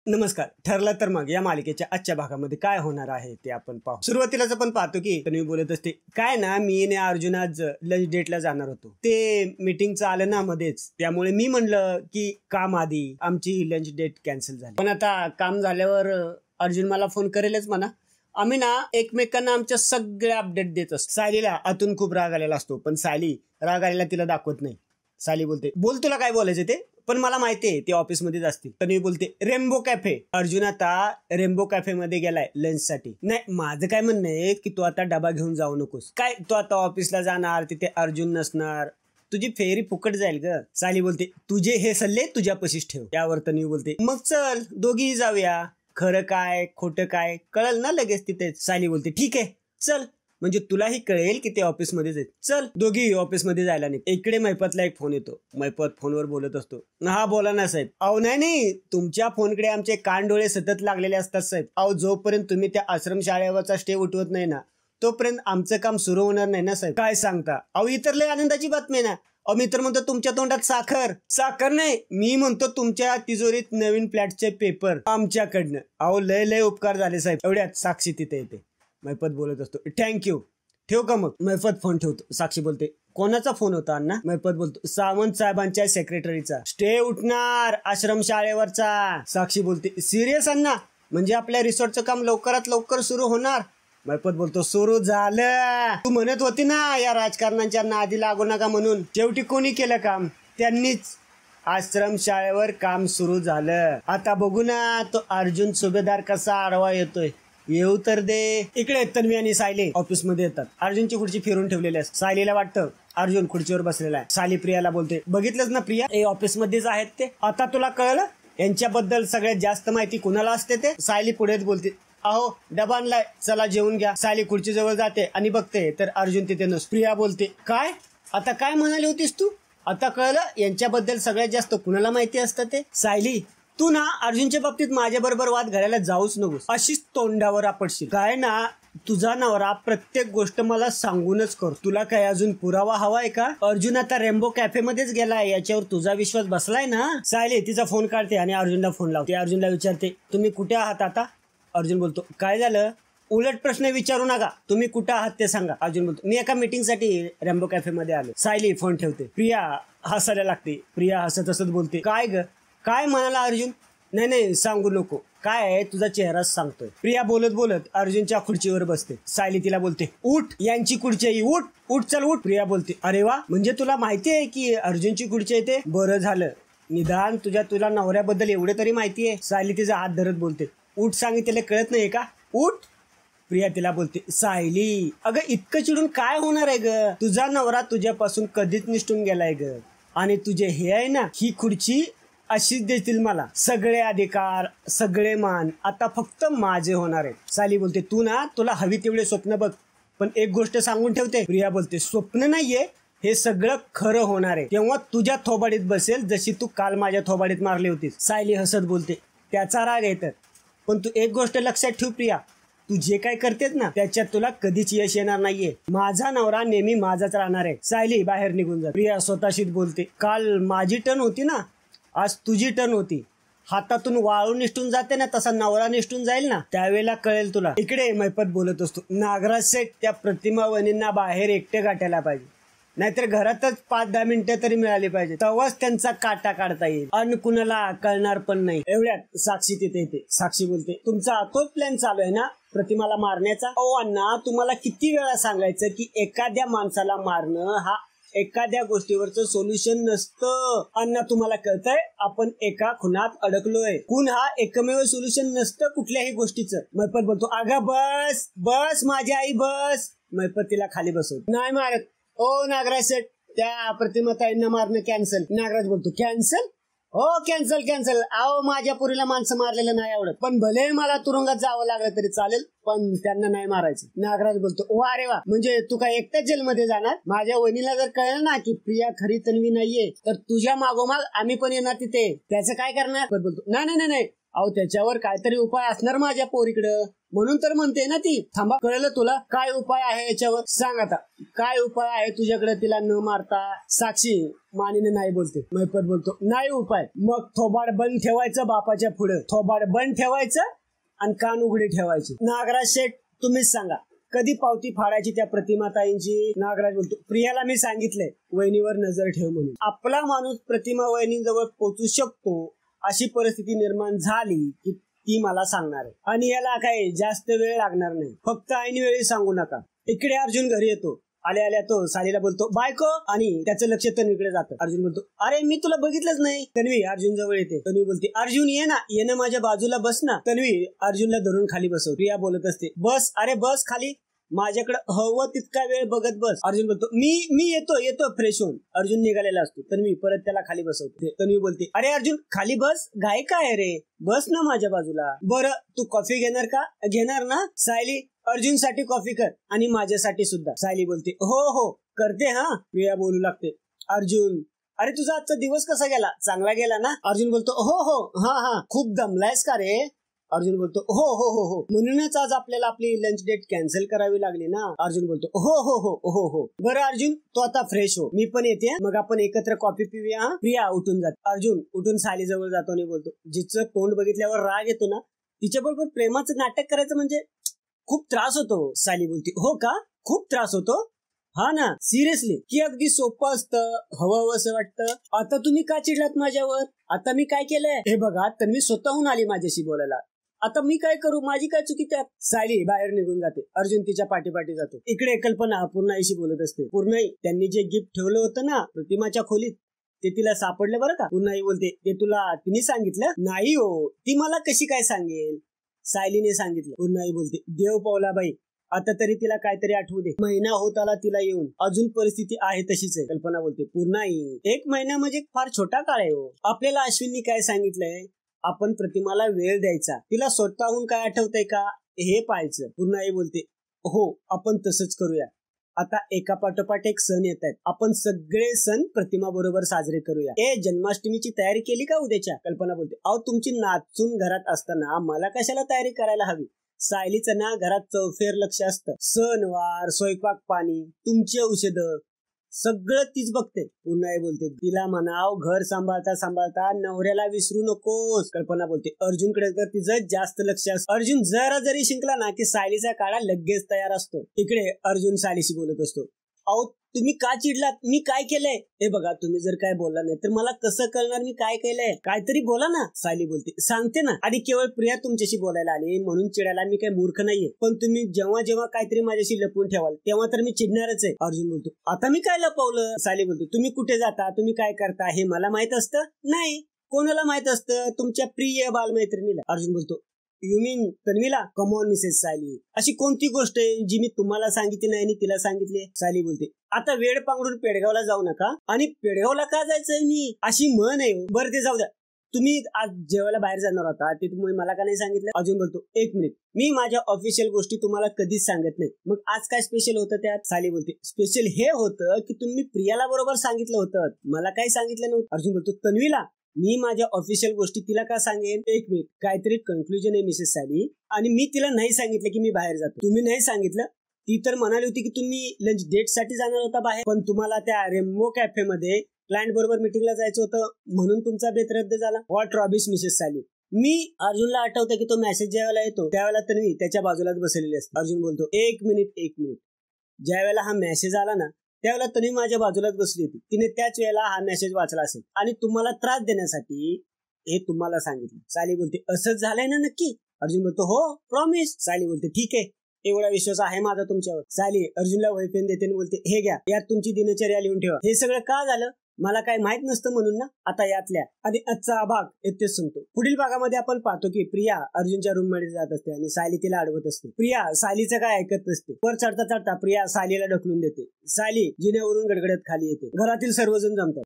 नमस्कार. ठरलं तर मग या मालिकेच्या आजच्या भागामध्ये काय होणार आहे ते आपण पाहू. सुरुवातीलाच आपण पाहतो की तन्वी बोलत असते, काय ना मी आणि अर्जुन आज लंच डेटला जाणार होतो. ते मीटिंगचं आलं ना मध्येच, त्यामुळे मी म्हणलं की काम आधी आमची लंच डेट कॅन्सल झाली. पण आता काम झाल्यावर अर्जुन मला फोन करेलच म्हणा. आम्ही ना एकमेकांना आमच्या सगळ्या अपडेट देत असतो. सायलीला आतून खूप राग आलेला असतो, पण सायली राग आलेला तिला दाखवत नाही. सायली बोलते, बोल तुला काय बोलायचं ते, पण मला माहितीये ते ऑफिस मध्येच असतील. तन्वी बोलते, रेनबो कॅफे. अर्जुन आता रेनबो कॅफे मध्ये गेलाय लंच साठी. नाही, माझं काय म्हणणं आहे की तू आता डबा घेऊन जाऊ नकोस. काय तू आता ऑफिसला जाणार, तिथे अर्जुन नसणार, तुझी फेरी फुकट जाईल ग. सायली बोलते, तुझे हे सल्ले तुझ्यापाशीच ठेव. यावर तन्वी बोलते, मग चल दोघीही जाऊया, खरं काय खोटं काय कळल ना लगेच तिथे. सायली बोलते, ठीक आहे चल, म्हणजे तुलाही कळेल की ते ऑफिस मध्ये जाईल. चल दोघी ऑफिस मध्ये जायला नाही. इकडे मैपतला एक फोन येतो. मैपत फोनवर बोलत असतो. हा बोला ना साहेब. अहो नाही, तुमच्या फोनकडे आमचे कान डोळे सतत लागलेले असतात साहेब. अहो जोपर्यंत तुम्ही त्या आश्रमशाळेवरचा स्टे उठवत नाही ना, तोपर्यंत आमचं काम सुरू होणार नाही ना साहेब. काय सांगता? अहो इतर लय आनंदाची बातमी ना. अहो मी तर म्हणतो तुमच्या तोंडात साखर नाही, मी म्हणतो तुमच्या तिजोरीत नवीन फ्लॅटचे पेपर आमच्याकडनं. अहो लय लय उपकार झाले साहेब. एवढ्यात साक्षी तिथे येते. मैपत बोलत असतो, थँक्यू, ठेव का मग. मैपत फोन ठेवतो. साक्षी बोलते, कोणाचा फोन होता अण्णा? मैपत बोलतो, सावंत साहेबांच्या सेक्रेटरीचा. स्टे उठणार आश्रमशाळेवरचा. साक्षी बोलते, सिरियस अण्णा? म्हणजे आपल्या रिसॉर्टचं काम लवकरात लवकर सुरू होणार? मैपत बोलतो, सुरू झालं. तू म्हणत होती ना या राजकारणाच्या नादी लागू नका म्हणून. शेवटी कोणी केलं काम? त्यांनीच. आश्रमशाळेवर काम सुरू झालं. आता बघू ना तो अर्जुन सुभेदार कसा आडवा येतोय. येऊ तर दे. इकडे तन्वी आणि सायली ऑफिस मध्ये येतात. अर्जुनची खुर्ची फिरून ठेवलेली असते. सायलीला वाटतं अर्जुन खुर्चीवर बसलेला आहे. सायली प्रियाला बोलते, बघितलंच ना प्रिया, हे ऑफिस मध्येच आहेत ते. आता तुला कळलं यांच्याबद्दल सगळ्यात जास्त माहिती कुणाला असते ते? सायली पुढेच बोलते, अहो डबा आणलाय, चला जेवून घ्या. सायली खुर्ची जवळ जाते आणि बघते तर अर्जुन तिथे नसतो. प्रिया बोलते, काय आता काय म्हणाली होतीस तू? आता कळलं यांच्याबद्दल सगळ्यात जास्त कुणाला माहिती असतं ते? सायली, तू ना अर्जुनच्या बाबतीत माझ्या बरोबर वाद घालायला जाऊच नकोस. अशीच तोंडावर आपटशील. काय ना तुझा नवरा प्रत्येक गोष्ट मला सांगूनच कर. तुला काय अजून पुरावा हवाय का? अर्जुन आता रेनबो कॅफे मध्येच गेलाय, याच्यावर तुझा विश्वास बसलाय ना? सायली तिचा फोन काढते आणि अर्जुनला फोन लावते. अर्जुनला विचारते, तुम्ही कुठे आहात आता? अर्जुन बोलतो, काय झालं? उलट प्रश्न विचारू नका, तुम्ही कुठे आहात ते सांगा. अर्जुन बोलतो, मी एका मीटिंग साठी रेनबो कॅफे मध्ये आलो. सायली फोन ठेवते. प्रिया हसायला लागते. प्रिया हसत हसत बोलते, काय ग काय म्हणाला अर्जुन? नाही सांगू नको, काय आहे तुझा चेहराच सांगतोय. प्रिया बोलत बोलत अर्जुनच्या खुर्चीवर बसते. सायली तिला बोलते, उठ, यांची खुर्ची आहे, उठ चल उठ. प्रिया बोलते, अरे वा, म्हणजे तुला माहिती आहे की अर्जुनची खुर्ची आहे ते? बरं झालं, निदान तुला नवऱ्याबद्दल एवढे तरी माहिती आहे. सायली तिचा हात धरत बोलते, उठ, सांगितलेलं कळत नाही का? उठ. प्रिया तिला बोलते, सायली अगं इतकं चिडून काय होणार आहे ग? तुझा नवरा तुझ्यापासून कधीच निष्ठून गेलाय ग, आणि तुझे हे आहे ना, ही खुर्ची अशीच देतील मला. सगळे अधिकार सगळे मान आता फक्त माझे होणार आहे. सायली बोलते, तू ना तुला हवी तेवढे स्वप्न बघ, पण एक गोष्ट सांगून ठेवते. प्रिया बोलते, स्वप्न नाहीये, हे सगळं खरं होणार आहे. तेव्हा तुझ्या थोबाडीत बसेल, जशी तू काल माझ्या थोबाडीत मारली होतीस. सायली हसत बोलते, त्याचा राग येत, पण तू एक गोष्ट लक्षात ठेव प्रिया, तू जे काय करतेस ना त्याच्यात तुला कधीच यश येणार नाहीये. माझा नवरा नेहमी माझाच राहणार आहे. सायली बाहेर निघून जा. प्रिया स्वतःशीच बोलते, काल माझी टर्न होती ना, आज तुझी टर्न होती. हातातून वाळू निष्ठून जाते ना, तसा नवरा निष्ठून जाईल ना, त्यावेळेला कळेल तुला. इकडे मैपत बोलत असतो, नागराज सेठ त्या प्रतिमा वहिनींना बाहेर एकटे गाठायला पाहिजे, नाहीतर घरातच 5-10 मिनिटं तरी मिळाली पाहिजे, तेव्हाच त्यांचा काटा काढता येईल आणि कुणाला कळणार पण नाही. एवढ्यात साक्षी तिथे येते. साक्षी बोलते, तुमचा तोच प्लॅन चालू आहे ना प्रतिमाला मारण्याचा? ओ अण्णा, तुम्हाला किती वेळा सांगायचं की एखाद्या माणसाला मारणं हा एखाद्या गोष्टीवरचं सोल्युशन नसतं. अण्णा तुम्हाला कळतंय, आपण एका खुनात अडकलोय. खून हा एकमेव सोल्युशन नसतं कुठल्याही गोष्टीचं. मैपत बोलतो, अगं बस माझी आई बस. मैपत तिला खाली बसवतो. नाही मारत. ओ नागराज सेठ, त्या प्रतिमाताईंना मारणं कॅन्सल. नागराज बोलतो, कॅन्सल? हो कॅन्सल. अहो माझ्या पुरीला माणसं मारलेलं नाही आवडत, पण भले मला तुरुंगात जावं लागलं तरी चालेल, पण त्यांना नाही मारायचं. नागराज बोलतो, वा रे वा, म्हणजे तू काय एकट्याच जेलमध्ये जाणार? माझ्या वहिनीला जर कळलं ना की प्रिया खरी तन्वी नाहीये, तर तुझ्या मागोमाग आम्ही पण येणार तिथे. त्याचं काय करणार? बोलतो, नाही अहो त्याच्यावर काहीतरी उपाय असणार माझ्या पोरीकडं, म्हणून तर म्हणते ना ती. थांबा, कळलं तुला काय उपाय आहे याच्यावर? सांग आता काय उपाय आहे तुझ्याकडे तिला न मारता? साक्षी मानीने नाही बोलते. मैपत बोलतो नाही उपाय. मग थोबाड बंद ठेवायचं बापाच्या पुढे, थोबाड बंद ठेवायचं आणि कान उघडे ठेवायचे. नागराज शेठ तुम्हीच सांगा कधी पावती फाडायची त्या प्रतिमाताईंची? नागराज बोलतो प्रियाला मी सांगितलंय वहिनीवर नजर ठेव म्हणून. आपला माणूस प्रतिमा वहिनीजवळ पोहोचू शकतो अशी परिस्थिती निर्माण झाली की ती मला सांगणार आहे, आणि याला काही जास्त वेळ लागणार नाही. फक्त ऐन वेळी सांगू नका. इकडे अर्जुन घरी येतो. आल्या आल्या तो सालीला बोलतो बायको, आणि त्याचं लक्ष तन्वीकडे जातं. अर्जुन बोलतो अरे मी तुला बघितलंच नाही. तन्वी अर्जुन जवळ येते. तन्वी बोलते अर्जुन ये ना माझ्या बाजूला बस ना. तन्वी अर्जुनला धरून खाली बसव. प्रिया बोलत असते बस, अरे बस खाली, माझ्याकडे हवं तितका वेळ बघत बस. अर्जुन बोलतो मी येतो फ्रेश होऊन. अर्जुन निघालेला असतो. तन्वी परत त्याला खाली बसवते. तन्वी बोलते अरे अर्जुन खाली बस, घाई काय रे, बस ना माझ्या बाजूला. बरं तू कॉफी घेणार का? घेणार ना. सायली अर्जुन साठी कॉफी कर आणि माझ्यासाठी सुद्धा. सायली बोलते हो करते हा. प्रिया बोलू लागते अर्जुन अरे तुझा आजचा दिवस कसा गेला? चांगला गेला ना. अर्जुन बोलतो हो हा खूप दमलायस का रे? अर्जुन बोलतो हो म्हणूनच आज आपल्याला आपली लंच डेट कॅन्सल करावी लागली ना. अर्जुन बोलतो हो. बरं अर्जुन तू आता फ्रेश हो, मी पण येते, मग आपण एकत्र कॉफी पिऊया. प्रिया उठून जाते. अर्जुन उठून साली जवळ जातो आणि बोलतो जिचं तोंड बघितल्यावर राग येतो ना तिच्याबरोबर प्रेमाचं नाटक करायचं म्हणजे खूप त्रास होतो. साली बोलते हो का, खूप त्रास होतो? हा ना सिरियसली, की अगदी सोपं असतं, हवं असं वाटतं. आता तुम्ही का चिडलात माझ्यावर? आता मी काय केलंय? हे बघा तन्वी स्वतःहून आली माझ्याशी बोलायला, आता मी काय करू? माझी काय चुकी त्यात? सायली बाहेर निघून जाते. अर्जुन तिच्या पाठीपाठी जातो. इकडे कल्पना पूर्णाईशी बोलत असते. पूर्णाई त्यांनी जे गिफ्ट ठेवलं होतं ना प्रतिमाच्या खोलीत ते तिला सापडलं बरं का. पूर्णाई बोलते ते तुला तिने सांगितलं? नाही हो, ती मला कशी काय सांगेल? सायलीने सांगितलं. पूर्णाई बोलते देव पावला बाई, आता तरी तिला काहीतरी आठवू दे. महिना होत आला तिला येऊन, अजून परिस्थिती आहे तशीच आहे. कल्पना बोलते पूर्णाई 1 महिना म्हणजे फार छोटा काळ आहे हो. आपल्याला अश्विननी काय सांगितलंय? आपण प्रतिमाला वेळ द्यायचा, तिला स्वतःहून काय आठवतंय का हे पाहायचं. पूर्णाई बोलते हो आपण तसंच करूया. आता एका पाठोपाठ एक सण येत आहेत, आपण सगळे सण प्रतिमा बरोबर साजरे करूया. जन्माष्टमीची तयारी केली का उद्याच्या? कल्पना बोलते अहो तुमची नाचून घरात असताना मला कशाला तयारी करायला हवी? सायलीचं ना घरात चौफेर लक्ष असतं. सणवार, स्वयंपाक पाणी, तुमची औषधं सगळं तीच बघते. पुन्हा बोलते तिला म्हणाव घर सांभाळता नवऱ्याला विसरू नकोस. कल्पना बोलते अर्जुनकडे तर तिचं जास्त लक्ष असतं. अर्जुन जरा जरी शिंकला ना की सायलीचा काढा लगेच तयार असतो. इकडे अर्जुन सायलीशी बोलत असतो. अहो तुम्ही का चिडलात? मी काय केलंय? हे बघा तुम्ही जर काय बोलला नाही तर मला कसं कळणार मी काय केलंय? काहीतरी बोला ना. सायली बोलते सांगते ना. आणि केवळ प्रिया तुमच्याशी बोलायला आली म्हणून चिडायला मी काही मूर्ख नाहीये, पण तुम्ही जेव्हा काहीतरी माझ्याशी लपवून ठेवाल तेव्हा तर मी चिडणारच आहे. अर्जुन बोलतो आता मी काय लपवलं? सायली बोलतो तुम्ही कुठे जाता, तुम्ही काय करता हे मला माहित असतं? नाही, कोणाला माहित असतं? तुमच्या प्रिय बालमैत्रिणीला. अर्जुन बोलतो यू मीन तन्वीला? कम ऑन मिसेस सायली, अशी कोणती गोष्ट आहे जी मी तुम्हाला सांगितली नाही आणि तिला सांगितली? सायली बोलते आता वेळ पांघरून पेडगावला जाऊ नका. आणि पेडगावला का जायचंय मी? अशी म्हण आहे. बरं ते जाऊ द्या, तुम्ही आज जेवायला बाहेर जाणार होता ते तुम्ही मला का नाही सांगितलं? अर्जुन बोलतो 1 मिनिट, मी माझ्या ऑफिशियल गोष्टी तुम्हाला कधीच सांगत नाही. मग आज काय स्पेशल होतं त्यात? सायली बोलते स्पेशल हे होतं की तुम्ही प्रियाला बरोबर सांगितलं होतं, मला काही सांगितलं नव्हतं. अर्जुन बोलतो तन्वीला मी माझ्या ऑफिशियल गोष्टी तिला का सांगेन? 1 मिनिट, काहीतरी कन्क्लुजन आहे मिसेस सायली. आणि मी तिला नाही सांगितलं की मी बाहेर जातो. तुम्ही नाही सांगितलं. ती तर म्हणाली होती की तुम्ही लंच डेट साठी जाणार होता बाहेर, पण तुम्हाला त्या रेम्बो कॅफे मध्ये क्लायंट बरोबर मीटिंगला जायचं होतं म्हणून तुमचा बेत रद्द झाला. What rubbish Mrs Sayali. मी अर्जुनला आठवतं की तो मेसेज ज्यावेळेला येतो त्यावेळेला तन्वी त्याच्या बाजूलाच बसलेली असते. अर्जुन बोलतो 1 मिनिट, ज्यावेळेला हा मेसेज आला ना त्यावेळेला तन्वी माझ्या बाजूलाच बसली होती. तिने त्याच वेळेला हा मेसेज वाचला असेल आणि तुम्हाला त्रास देण्यासाठी हे तुम्हाला सांगितलं. सायली बोलते असंच झालंय ना नक्की? अर्जुन बोलतो हो प्रॉमिस. सायली बोलते ठीक आहे, एवढा विश्वास आहे माझा तुमच्यावर. सायली अर्जुनला वही पेन देते आणि बोलते हे घ्या, यात तुमची दिनचर्या लिहून ठेवा. हे सगळं का झालं? मला काही माहित नसतं म्हणून ना. आता यातल्या आणि आजचा भाग इथेच संपतो. पुढील भागामध्ये आपण पाहतो की प्रिया अर्जुनच्या रूम मध्ये जात असते आणि सायली तिला अडवत असते. प्रिया सायलीचं काय ऐकत नसते. वर चढता प्रिया सायलीला ढकलून देते. सायली जिन्यावरून गडगडत खाली येते. घरातील सर्वजण जमतात.